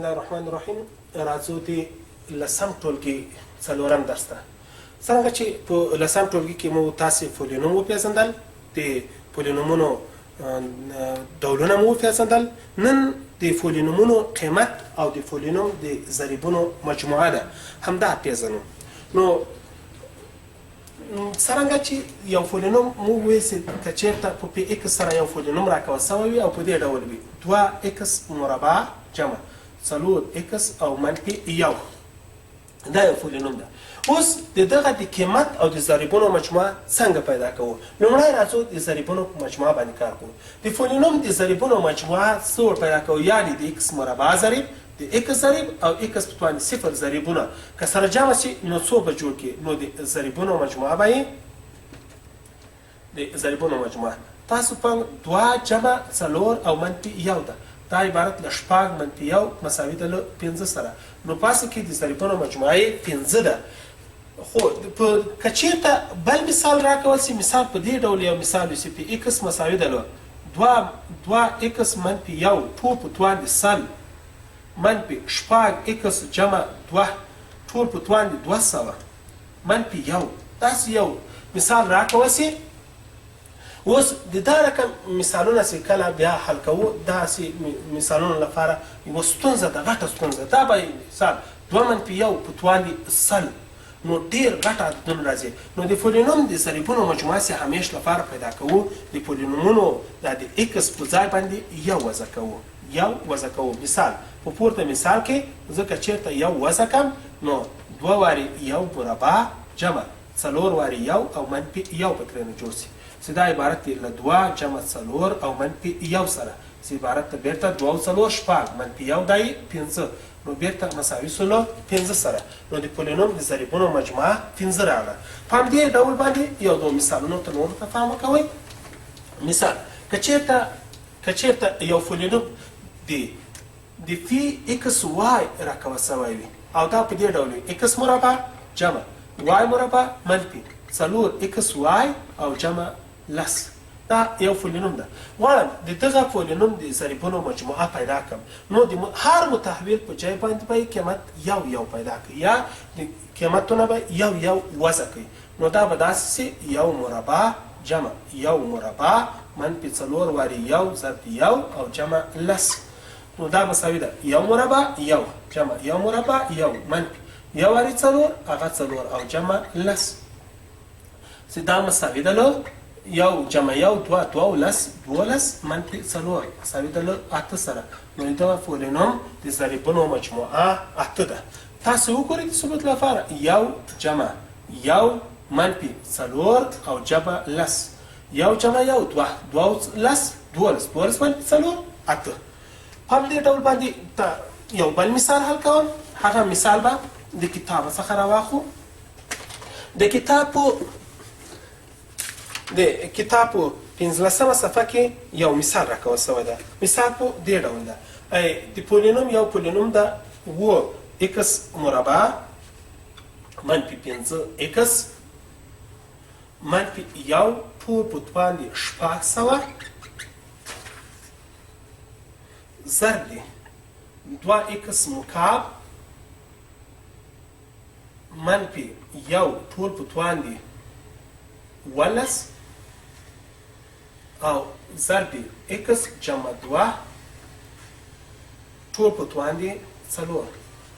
الله الرحمن الرحیم راځو د لسم ټولګي څلورم درس ته. څرنګه چې په لسم ټولګي کې مو تاسې پولینوم وپېژندل، د پولینومونو ډولونه مو وپېژندل. نن د پولینومونو قیمت او د پولینوم د ضریبونو مجموعه ده، همدا پېژنو. نو څرنګه چې یو پولینوم مو وویل چې که چېرته په پی ایکس سره یو پولینوم راکول سوی وي او په دې ډول وي 2x مربع جمع 4x او منفي 1 دا یو پولینوم ده. اوس د دغه د قیمت او د ضریبونو مجموعه څنګه پیدا کوو؟ لومړی راځو د ضریبونو په مجموعه باندې کار کوو. د پولینوم د ضریبونو مجموعه څه پیدا کوو؟ یعنې د x مربع ضریب د x ضریب او x په توان 0 ضریبونه که سره جمع شي نو څو به جوړ کړي؟ نو د ضریبونو مجموعه به د ضریبونو مجموعه تاسو په 2 جمع 4 او منفي 1 ده. دا عبارت له شپږ منفي 1 مساوي ده له 5 سره. نو پاسه کې د ضریبونو مجموعه یې 5 ده. خو که چېرته بل مثال راکول شي، مثال په دې ډول یو مثال وي چې په ایکس مساوي ده له 2x منفي 1 ټول په توان د سل منفي شپږ ایکس جمع 2 ټول په توان د 200 منفي 1. داسې یو مثال راکول شي. اوس د دا رقم مثالونه چې کله بیا حل کوو، داسې مثالونو لپاره یوه ستونزه ده، غټه ستونزه. دا به مثال 2 منفي 1 په توان د سل، نو ډېر غټ عددونه راځي. نو د پولینوم د ضریبونو مجموعه چې همیش لپاره پیدا کوو، د پولینومونو د ایکس په ځای باندې یو وضع کوو. مثال په پورته مثال کې زه که چېرته یو وضع کم نو 2 وارې 1 مربع جمع 4 وارې 1 او منفي 1 په ترېنه جوړ شي. چې دا عبارت دی له 2 جمع 4 او منفي 1 سره، چې عبارت ته بیرته 2 او 4 شپږ منفي 1 دا یې 5، نو بیرته مساوي سو له 5 سره. نو د پولینوم د ضریبونو مجموعه 5 راغله. په همدې ډول باندې یو دوه مثالونو ته نورو ته پام وکوئ. مثال که چېرته یو پولینوم د فی ایکس وای راکول سوی وي او دا په دې ډول وي ایکس مربع جمع وای مربع منفي 4x وای او جمع لس. دا یو پولینوم ده. غواړم د دغه پولینوم د ضریبونو مجموعه پیدا کړم. نو د هر متحول په ځای باندې به قیمت یو پیدا کړي یا د قیمتونه به یو وضع کړي. نو دا به داسې شي 1 مربع جمع 1 مربع منفي 4 وارې 1 ضرب 1 او جمع لس. نو دا مساوي ده 1 مربع 1 جمع 1 مربع 1 منفي 1 وارې 4 هغه 4 او جمع لس. چې دا مساوي ده له 1 جمع 1 2 2 لس 12 منفي 4 مساوي ده له 8 سره. نو دا پولینوم د ضریبونو مجموعه 8 ده. تاسو وګورئ د ثبوت لپاره 1 جمع 1 منفي 4 او جمع لس 1 جمع 1 2 2 لس 12 منفي 4 8. په همدې ډول باندې یو بل مثال حل کوم. هغه مثال به د کتاب څخه راواخلو. د کتاب په 15مه صفحه کې یو مثال راکول سوی ده. مثال په دې ډول ده. د پولینوم یو پولینوم ده 2x مربع منفي 5x منفي 1 ټول په توان د 600 ضرب 2x مکعب منفي 1 ټول په توان د 11 او ضرب x جمع 2 ټول په توان د 4.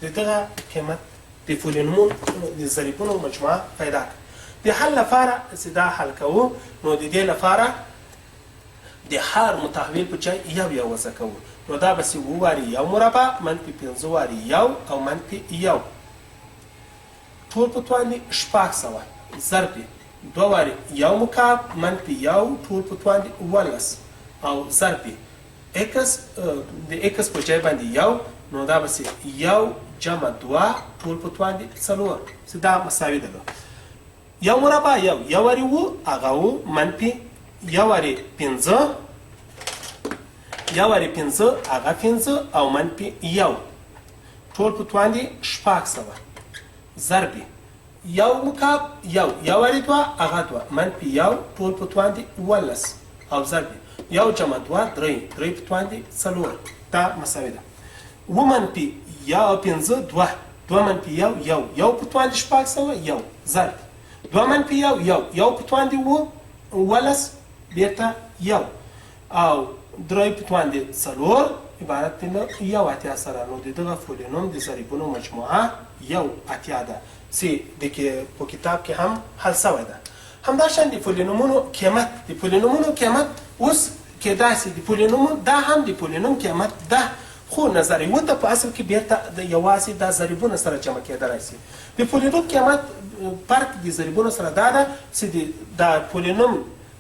د دغه قیمت د پولینومونو د ضریبونو مجموعه پیدا کړه. د حل لپاره چې دا حل کوو، نو د دې لپاره د هر متحول په ځای یو وضع کوو. نو دا به 2 وارې 1 مربع منفي 5 وارې 1 او منفي 1 ټول په توان د 600 ضرب 2 وارې 1 مکعب منفي 1 ټول په توان د 11 او ضرب د x په ځای باندې 1. نو دا به 1 جمع 2 ټول په توان د 4. چې دا مساوي ده 1 مربع 1 وارې 2 هغه منفي 1 وارې 5 هغه 5 او منفي 1 ټول په توان د 600 ضرب 1 مکعب 1 وارې 2 هغه 2 منفي 1 ټول په توان د 11 او ضرب 1 جمع 2 3 په توان د 4. دا مساوي ده. اووه منفي پنځه دوه، دوه منفي یو، یو په توان د شپږ سوه یو ضرب دوه منفي یو په توان د اوولس بېرته یو او درې په توان د څلور عبارت دی له یو اتیا سره. نو د دغه فولینوم د ضریبونو مجموعه یو اتیا ده چې په کتاب کې هم حل سوی ده. همداشان د پولینومونو قیمت، د پولینومونو قیمت اوس کیدای سي د پولینوم دا هم د پولینوم قیمت ده، خو نظر یو ته په اصل کې بیرته د یوازې دا ضریبونه سره جمع کېدلی سي. د پولینوم قیمت فرق د ضریبونو سره دا ده چې د پولینوم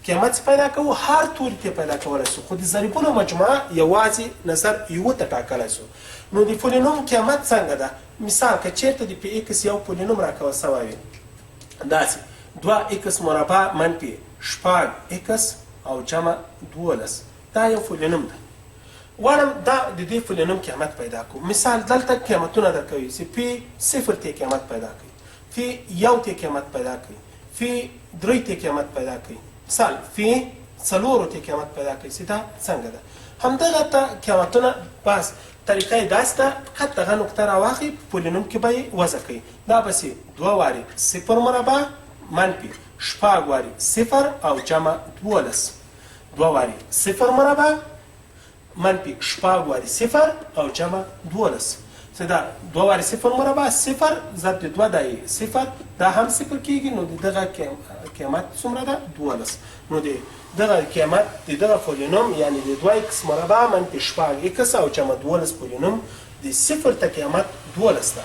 قیمت پیدا کوو هر توري ته پیدا کولی سو، خو د ضریبونو مجموعه یوازې نظر یو ته ټاکلی سو. نو د پولینوم قیمت څنګه ده؟ مثال که چیرته د پی ایکس یو پولینوم راکول سوی وي داسې 2x مربع منفي 6x او جمع 12 دا یو پولینوم ده. غواړم دا د دې پولینوم قیمت پیدا کړو. مثال دلته قیمتونه درکوي چې پی صفر ته قیمت پیدا کوي، فی یو ته قیمت پیدا کوي، فی درې ته قیمت پیدا کوي، مثال فی څلورو ته قیمت پیدا کوي چې دا څنګه ده. همدغه ته قیمتونه بس طریقه یې داسې ده، فقط دغه نقطه راواخلئ په پولینوم کې به یې وضع کوئ. دا به سي 2 وارې صفر مربع منفي 6 وارې صفر او جمع 12 2 وارې صفر مربع منفي 6 وارې صفر او جمع 12 چې دا 2 وارې صفر مربع صفر ضرب د 2 دا یې صفر، دا هم صفر کېږي. نو د دغه قیمت څومره ده؟ 12. نو د دغه قیمت د دغه پولینوم یعنی د 2x مربع منفي 6x او جمع 12 پولینوم د صفر ته قیمت 12 ده.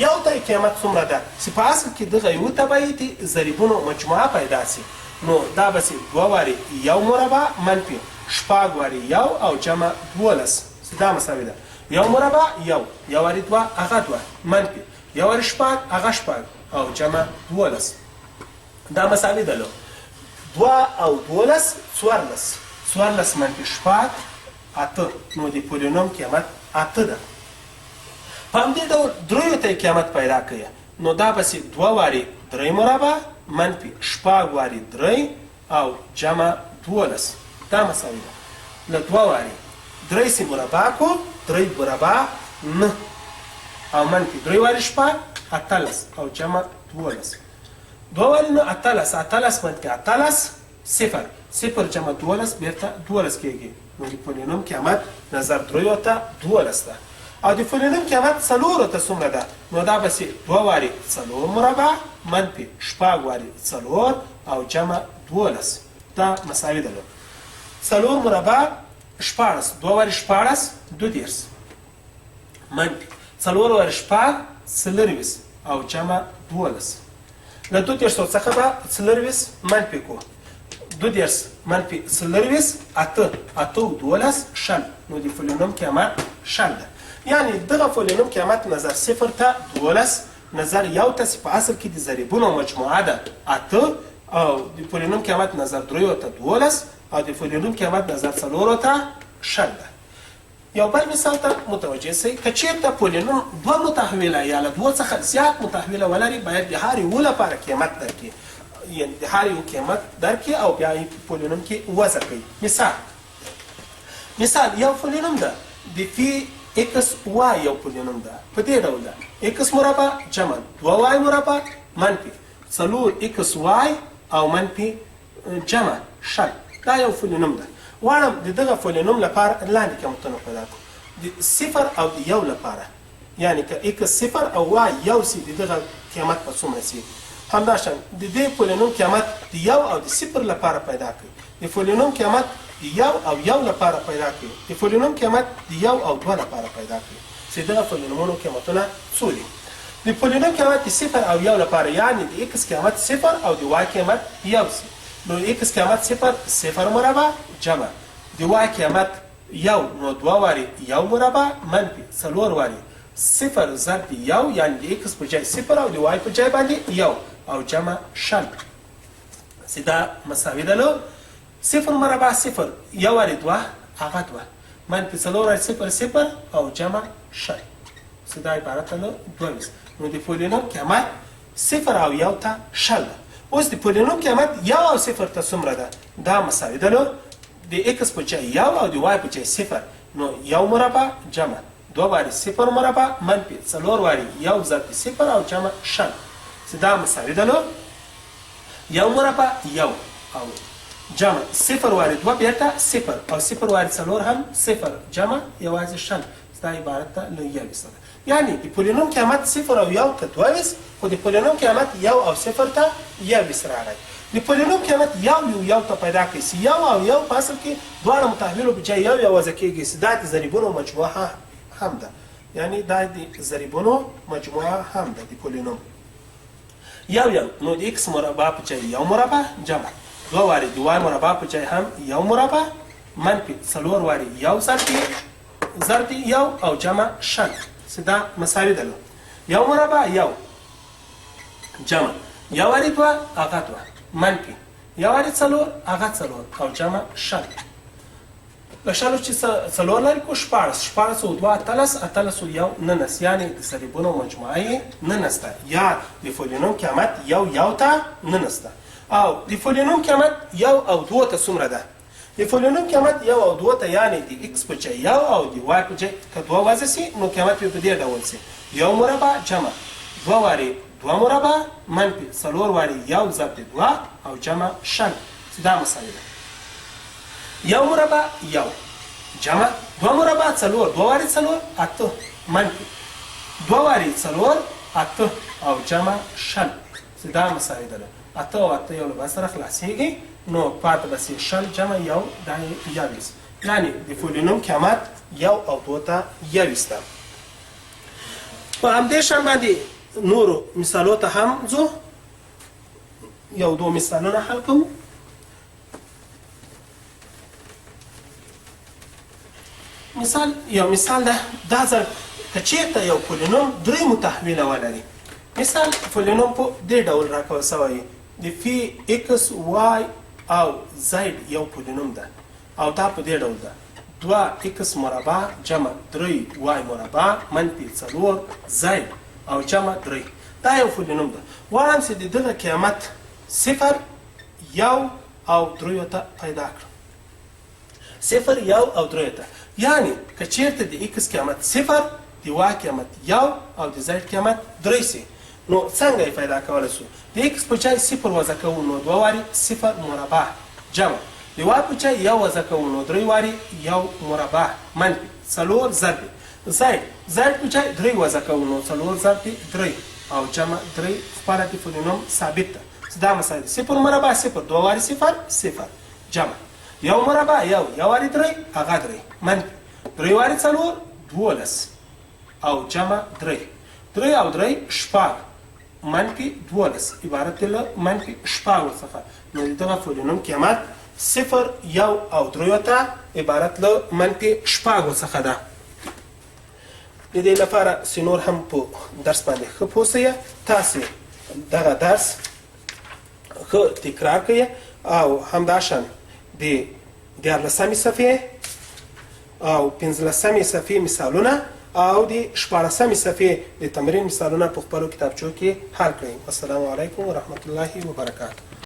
یو ته قیمت څومره ده چې په اصل کې دغه یو ته به د ضریبونو مجموعه پیدا سي. نو دا به سي 2 وارې یو مربع منفي 6 وارې یو او جمع 12 دا مساوي ده. یو مربع یو وارې 2 هغه 2 منفي یو وارې 6 هغه 6 او جمع 12 دا مساوي ده. 2 او 12 14 منفي 6 8. نو د پولینوم قیمت 8 ده. په همدې ډول دریو ته قیمت پیدا کړئ. نو دا به سي 2 وارې 3 مربع منفي 6 وارې 3 او جمع 12 دا مساوي ده. له 2 وارې 3 سي مربع کو 3 مربع 9 او منفي 3 وارې 6 18 او جمع 12 2 وارې 9 18 منفي 18 صفر جمع 12 بیرته 12 کېږي. نو د پولینوم قیمت نظر دریو ته 12 ده. او د پولینوم قیمت څلورو ته څومره ده؟ نو دا به سي 2 وارې 4 مربع منفي 6 وارې 4 او جمع 12 دا مساوي ده. 4 مربع 14 2 وارې 14 22 منفي 4 وارې 6 24 او جمع 12 له 22 څخه به 24 منفي کو 22 منفي 24 8 12 شل. نو د پولینوم قیمت شل ده. یعنی دغه پولینوم قیمت نظر صفر ته 12 نظر یو ته په اصل کې د ضریبونو مجموعه ده 8 او د پولینوم قیمت نظر دریو ته 12 او د پولینوم قیمت نظر څلورو ته شل ده. یو بل مثال ته متوجه سئ. که چېرته پولینوم دوه متحوله یا له دوه څخه زیات متحوله ولري باید د هر یو لپاره قیمت درکړي، یعنی د هر یو قیمت درکړي او بیا یې په پولینوم کې وضع کوي. مثال یو پولینوم ده د فی x y یو پولینوم ده په دې ډول ده x مربع جمع 2y مربع منفي 4xy او منفي جمع شل. دا یو پولینوم ده. غواړم د دغه پولینوم لپاره لاندې قیمتونه پیدا کړو. د صفر او د یو لپاره یعنی که x صفر او y یو سي د دغه قیمت په څومره سي. همداشان د دې پولینوم قیمت د یو او د صفر لپاره پیدا کړئ. د پولینوم قیمت د یو او یو لپاره پیدا کړئ. د پولینوم قیمت د یو او دوه لپاره پیدا کړئ. چې دغه پولینومونو قیمتونه څو دي؟ د پولینوم قیمت د صفر او یو لپاره یعنی د x قیمت صفر او د y قیمت یو سي. نو x قیمت صفر مربع جمع د y قیمت یو نو 2 وارې یو مربع منفي 4 وارې صفر ضرب یو یعنی د x په ځای صفر او د y په ځای باندې یو او جمع شل. چې دا مساوي ده له صفر مربع صفر یو وارې 2 هغه 2 منفي 4 وارې صفر صفر او جمع شل. چې دا عبارت ده له 22. نو د پولینوم قیمت صفر او یو ته شل ده. اوس د پولینوم قیمت یو او صفر ته څومره ده؟ دا مساوي ده له د x په ځای یو او د y په ځای صفر. نو یو مربع جمع 2 وارې 0 مربع منفي 4 وارې 1 ضرب 0 او جمع شل چې دا مساوي ده نو 1 مربع 1 او جمع 0 وارې 2 بیرته 0 او 0 وارې 4 هم 0 جمع یوازې شل دا عبارت ته له 21 ده. یعنی د پولینوم قیمت 0 او 1 ته 22 خو د پولینوم قیمت 1 او 0 ته 21 راغی. د پولینوم قیمت 1 ته پیدا کړئ چې 1 او 1 په اصل کې دواړه متحولو په ځای یو وضع کېږي چې دا د ضریبونو مجموعه هم ده. یعنی دا د ضریبونو مجموعه هم ده د پولینوم. یو نو د x مربع په ځای 1 مربع جمع 2 وارې د y مربع په ځای هم 1 مربع منفي 4 وارې 1 ضرب 1 او جمع شل چې دا مساوي ده. 1 مربع 1 جمع 1 وارې 2 هغه 2 منفي 1 وارې 4 هغه 4 او جمع شل. له شلو چې 4 لري کو 14 او 2 18 او 1 19 یعنی د ضریبونو مجموعه یې 19 ده یا د پولینوم قیمت 1 ته 19 ده. او د پولینوم قیمت 1 او 2 ته څومره ده؟ د پولینوم قیمت 1 او 2 ته یعنی د x په ځای 1 او د y په ځای که 2 وضع سي نو قیمت په دې ډول سي 1 مربع جمع 2 وارې 2 مربع منفي 4 وارې 1 ضرب 2 او جمع شل چې دا مساوي ده. 1 مربع 1 جمع 2 مربع 4 2 وارې 4 8 منفي 2 وارې 4 8 او جمع شل چې دا مساوي ده. 8 او 8 یو له بل سره خلاصېږي نو پاتې به سي شل جمع 1 دا 21 یعنی د پولینوم قیمت 1 او 2 ته 21 ده. په همدې شان باندې نورو مثالو ته هم ځو. یو 2 مثالونه حل کوو. یو مثال ده دا ځل که چېرته یو پولینوم 3 متحوله ولري. مثال پولینوم په دې ډول راکول سوی د فی x y او زید یو پولینوم ده او دا په دې ډول ده 2x مربع جمع 3y مربع منفي 4 زید او جمع 3 دا یو پولینوم ده. غواړم چې د دغه قیمت 0 1 او 3 ته پیدا کړم. 0 1 او 3 ته یعنی که چېرته د x قیمت 0 د y قیمت 1 او د زید قیمت 3 سي نو څنګه یې پیدا کولی شو؟ د x په ځای 0 وضع کوو نو 2 وارې 0 مربع جمع د y په ځای 1 وضع کوو نو 3 وارې 1 مربع منفي 4 ضرب زید په ځای 3 وضع کوو نو 4 ضرب 3 او جمع 3 خپله د پولینوم ثابت ده چې دا مساوي ده 0 مربع 0 2 وارې 0 جمع 1 مربع 1 وارې 3 هغه 3 منفي 3 وارې 4 12 او جمع 3 او 3 شپږ منفي 12 عبارت له منفي شپږ څخه نو دغه پولینوم قیمت 0 1 او 3 ته عبارت له منفي شپږ څخه ده. د دې لپاره چې نور هم په درس باندې ښه پوه سئ تاسې دغه درس ښه تکرار کړئ او همداشان د 14مې صفحې او 15مې صفحې مثالونه او د 14مې صفحې د تمرین مثالونه په خپلو کتابچو کې حل کړئ. السلام علیکم ورحمة الله وبرکاته.